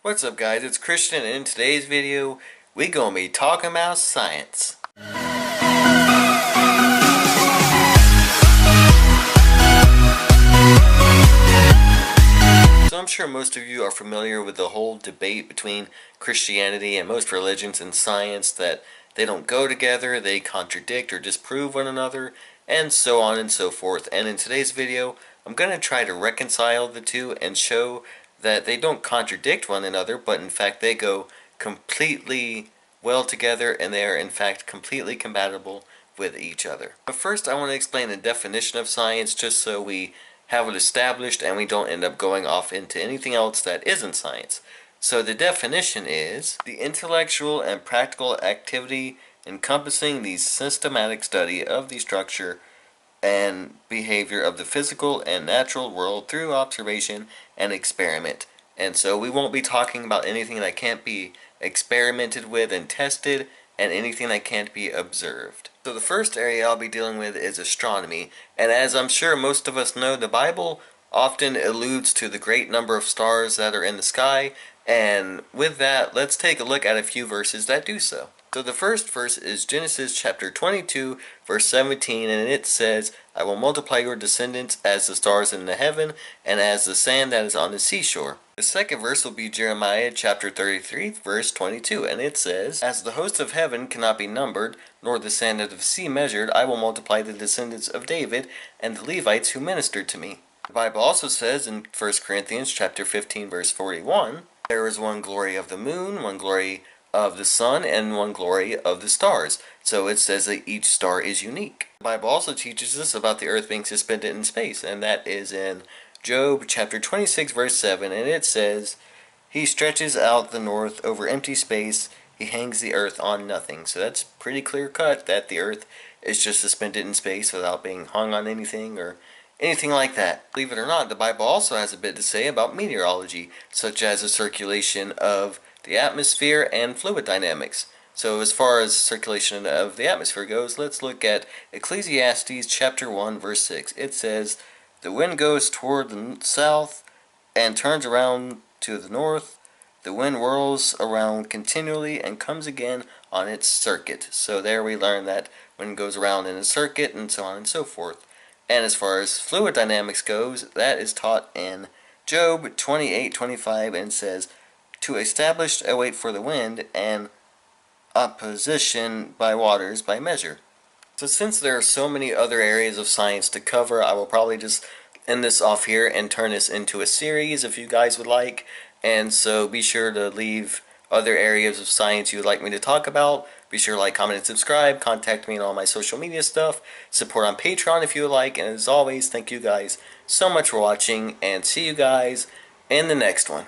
What's up guys, it's Christian, and in today's video we gonna be talking about science. So I'm sure most of you are familiar with the whole debate between Christianity and most religions and science, that they don't go together, they contradict or disprove one another, and so on and so forth. And in today's video I'm gonna try to reconcile the two and show that they don't contradict one another, but in fact they go completely well together, and they are in fact completely compatible with each other. But first I want to explain the definition of science, just so we have it established and we don't end up going off into anything else that isn't science. So the definition is the intellectual and practical activity encompassing the systematic study of the structure and behavior of the physical and natural world through observation and experiment. And so we won't be talking about anything that can't be experimented with and tested, and anything that can't be observed. So the first area I'll be dealing with is astronomy, and as I'm sure most of us know, the Bible often alludes to the great number of stars that are in the sky, and with that, let's take a look at a few verses that do so. So the first verse is Genesis chapter 22, verse 17, and it says, "I will multiply your descendants as the stars in the heaven, and as the sand that is on the seashore." The second verse will be Jeremiah chapter 33, verse 22, and it says, "As the hosts of heaven cannot be numbered, nor the sand of the sea measured, I will multiply the descendants of David and the Levites who ministered to me." The Bible also says in 1 Corinthians chapter 15, verse 41, "There is one glory of the moon, one glory of the sun, and one glory of the stars." So it says that each star is unique. The Bible also teaches us about the earth being suspended in space, and that is in Job chapter 26 verse 7, and it says, "He stretches out the north over empty space, he hangs the earth on nothing." So that's pretty clear cut that the earth is just suspended in space without being hung on anything or anything like that. Believe it or not, the Bible also has a bit to say about meteorology, such as the circulation of the atmosphere and fluid dynamics. So as far as circulation of the atmosphere goes, let's look at Ecclesiastes chapter 1 verse 6. It says, "The wind goes toward the south and turns around to the north. The wind whirls around continually and comes again on its circuit." So there we learn that wind goes around in a circuit, and so on and so forth. And as far as fluid dynamics goes, that is taught in Job 28:25, and says, "To establish a weight for the wind, and opposition by waters by measure." So since there are so many other areas of science to cover, I will probably just end this off here and turn this into a series if you guys would like. And so be sure to leave other areas of science you would like me to talk about. Be sure to like, comment, and subscribe. Contact me on all my social media stuff. Support on Patreon if you would like. And as always, thank you guys so much for watching, and see you guys in the next one.